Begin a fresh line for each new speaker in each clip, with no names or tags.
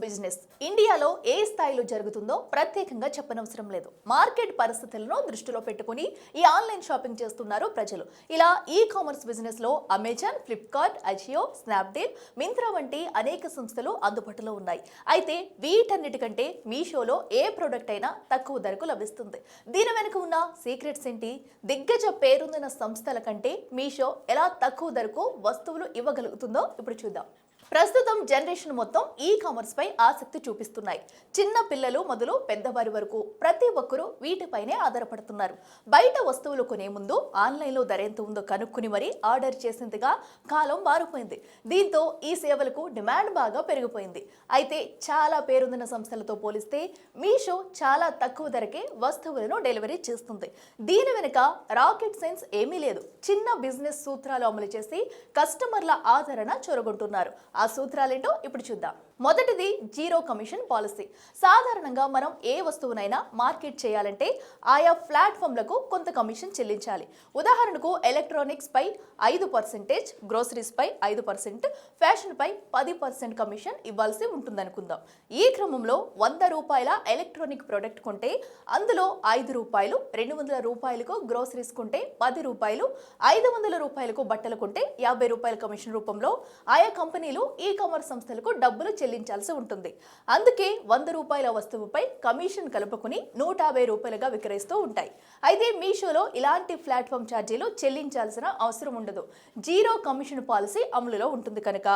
Business ఇండియాలో ఏ స్థాయిలో జరుగుతుందో ప్రత్యేకంగా చెప్పనవసరం లేదు. మార్కెట్ పరిస్థితులను దృష్టిలో పెట్టుకుని ఈ ఆన్లైన్ షాపింగ్ చేస్తున్నారు ప్రజలు. ఇలా ఈ కామర్స్ బిజినెస్ లో Amazon, Flipkart, Ajio, Snapdeal, Myntra వంటి అనేక సంస్థలు అందుబాటులో ఉన్నాయి. అయితే వీటన్నిటికంటే మీషోలో ఏ ప్రోడక్ట్ అయినా తక్కువ ధరకు లభిస్తుంది. దీని వెనుక ఉన్న సీక్రెట్స్ ఏంటి? దిగ్గజ పేరొందిన సంస్థల కంటే మీషో ఎలా తక్కువ ధరకు వస్తువులు ఇవ్వగలుగుతుందో ఇప్పుడు చూద్దాం. ప్రస్తుతం జనరేషన్ మొత్తం ఈ కామర్స్ పై ఆసక్తి చూపిస్తున్నాయి. చిన్న పిల్లలు మొదలు పెద్దవారి వరకు ప్రతి ఒక్కరూ వీటిపైనే ఆధారపడుతున్నారు. బయట వస్తువులు కొనే ముందు ఆన్లైన్లో ధర ఎంత ఉందో కనుక్కుని మరీ ఆర్డర్ చేసేందుగా కాలం మారిపోయింది. దీంతో ఈ సేవలకు డిమాండ్ బాగా పెరిగిపోయింది. అయితే చాలా పేరొందిన సంస్థలతో పోలిస్తే మీషో చాలా తక్కువ ధరకే వస్తువులను డెలివరీ చేస్తుంది. దీని వెనుక రాకెట్ సైన్స్ ఏమీ లేదు. చిన్న బిజినెస్ సూత్రాలు అమలు చేసి కస్టమర్ల ఆదరణ చొరగొంటున్నారు. ఆ సూత్రాలేంటో ఇప్పుడు చూద్దాం. మొదటిది జీరో కమిషన్ పాలసీ. సాధారణంగా మనం ఏ వస్తువునైనా మార్కెట్ చేయాలంటే ఆయా ప్లాట్ఫామ్లకు కొంత కమిషన్ చెల్లించాలి. ఉదాహరణకు ఎలక్ట్రానిక్స్ పై 5%, గ్రోసరీస్ పై 5%, ఫ్యాషన్ పై 10% కమిషన్ ఇవ్వాల్సి ఉంటుందనుకుందాం. ఈ క్రమంలో ₹100 ఎలక్ట్రానిక్ ప్రోడక్ట్ కొంటే అందులో ₹5, ₹200 గ్రోసరీస్ కొంటే ₹10, ₹500 బట్టలు కొంటే ₹50 కమిషన్ రూపంలో ఆయా కంపెనీలు ఈ కామర్స్ సంస్థలకు డబ్బులు చెల్లించాల్సి ఉంటుంది. అందుకే ₹100 వస్తువుపై కమిషన్ కలుపుకుని ₹150గా విక్రయిస్తూ ఉంటాయి. అయితే మీషోలో ఇలాంటి ప్లాట్ఫామ్ ఛార్జీలు చెల్లించాల్సిన అవసరం ఉండదు. జీరో కమిషన్ పాలసీ అమలులో ఉంటుంది కనుక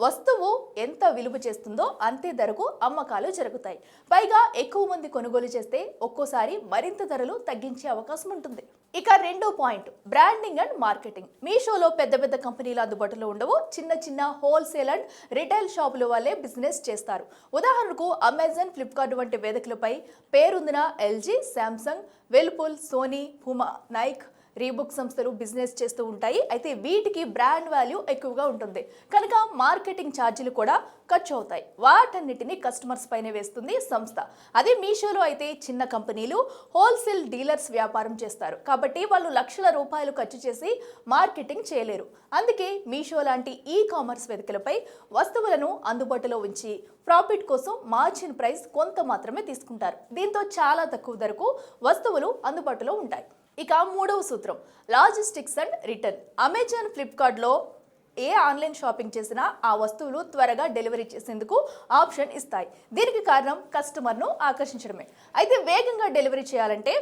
వస్తువు ఎంత విలువ చేస్తుందో అంతే ధరకు అమ్మకాలు జరుగుతాయి. పైగా ఎక్కువ మంది కొనుగోలు చేస్తే ఒక్కోసారి మరింత ధరలు తగ్గించే అవకాశం ఉంటుంది. ఇక రెండో పాయింట్, బ్రాండింగ్ అండ్ మార్కెటింగ్. మీషోలో పెద్ద పెద్ద కంపెనీలు అందుబాటులో ఉండవు. చిన్న చిన్న హోల్సేల్ అండ్ రిటైల్ షాపుల వాళ్ళే బిజినెస్ చేస్తారు. ఉదాహరణకు అమెజాన్, ఫ్లిప్కార్ట్ వంటి వేదికలపై పేరొందిన LG, Samsung, Whirlpool, Sony, Puma, Nike, Reebok సంస్థలు బిజినెస్ చేస్తూ ఉంటాయి. అయితే వీటికి బ్రాండ్ వాల్యూ ఎక్కువగా ఉంటుంది కనుక మార్కెటింగ్ ఛార్జీలు కూడా ఖర్చు అవుతాయి. వాటన్నిటిని కస్టమర్స్ పైన వేస్తుంది సంస్థ. అదే మీషోలో అయితే చిన్న కంపెనీలు, హోల్సేల్ డీలర్స్ వ్యాపారం చేస్తారు కాబట్టి వాళ్ళు లక్షల రూపాయలు ఖర్చు చేసి మార్కెటింగ్ చేయలేరు. అందుకే మీషో లాంటి ఈ కామర్స్ వేదికలపై వస్తువులను అందుబాటులో ఉంచి ప్రాఫిట్ కోసం మార్జిన్ ప్రైస్ కొంత మాత్రమే తీసుకుంటారు. దీంతో చాలా తక్కువ ధరకు వస్తువులు అందుబాటులో ఉంటాయి. ఇక మూడవ సూత్రం, లాజిస్టిక్స్ అండ్ రిటర్న్. అమెజాన్, ఫ్లిప్కార్ట్లో ఏ ఆన్లైన్ షాపింగ్ చేసినా ఆ వస్తువులు త్వరగా డెలివరీ చేసేందుకు ఆప్షన్ ఇస్తాయి. దీనికి కారణం కస్టమర్ను ఆకర్షించడమే. అయితే వేగంగా డెలివరీ చేయాలంటే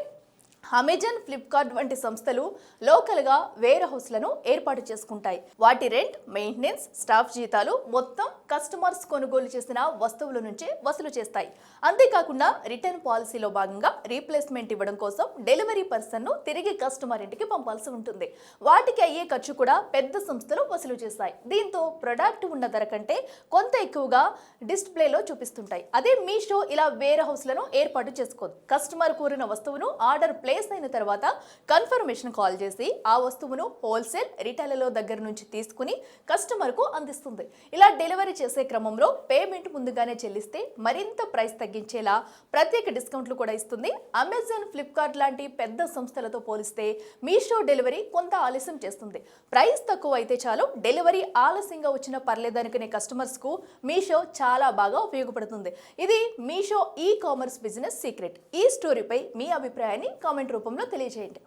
అమెజాన్, ఫ్లిప్కార్ట్ వంటి సంస్థలు లోకల్గా వేర్ హౌస్లను ఏర్పాటు చేసుకుంటాయి. వాటి రెంట్, మెయింటెనెన్స్, స్టాఫ్ జీతాలు మొత్తం కస్టమర్స్ కొనుగోలు చేసిన వస్తువుల నుంచి వసూలు చేస్తాయి. అంతేకాకుండా రిటర్న్ పాలసీలో భాగంగా రీప్లేస్మెంట్ ఇవ్వడం కోసం డెలివరీ పర్సన్ను తిరిగి కస్టమర్ ఇంటికి పంపాల్సి ఉంటుంది. వాటికి అయ్యే ఖర్చు కూడా పెద్ద సంస్థలు వసూలు చేస్తాయి. దీంతో ప్రొడక్ట్ ఉన్న ధర కంటే కొంత ఎక్కువగా డిస్ప్లేలో చూపిస్తుంటాయి. అదే మీషో ఇలా వేర్ హౌస్లను ఏర్పాటు చేసుకోదు. కస్టమర్ కోరిన వస్తువును ఆర్డర్ ప్లేస్ అయిన తర్వాత కన్ఫర్మేషన్ కాల్ చేసి ఆ వస్తువును హోల్సేల్, రిటైలర్ల దగ్గర నుంచి తీసుకుని కస్టమర్కు అందిస్తుంది. ఇలా డెలివరీ చేసే క్రమంలో పేమెంట్ ముందుగానే చెల్లిస్తే మరింత ప్రైస్ తగ్గించేలా ప్రత్యేక డిస్కౌంట్లు కూడా ఇస్తుంది. అమెజాన్, ఫ్లిప్కార్ట్ లాంటి పెద్ద సంస్థలతో పోలిస్తే మీషో డెలివరీ కొంత ఆలస్యం చేస్తుంది. ప్రైస్ తక్కువ అయితే చాలు, డెలివరీ ఆలస్యంగా వచ్చినా పర్లేదనుకునే కస్టమర్స్కు మీషో చాలా బాగా ఉపయోగపడుతుంది. ఇది Meesho e commerce business secret. ఈ స్టోరీపై మీ అభిప్రాయాన్ని కామెంట్ రూపంలో తెలియజేయండి.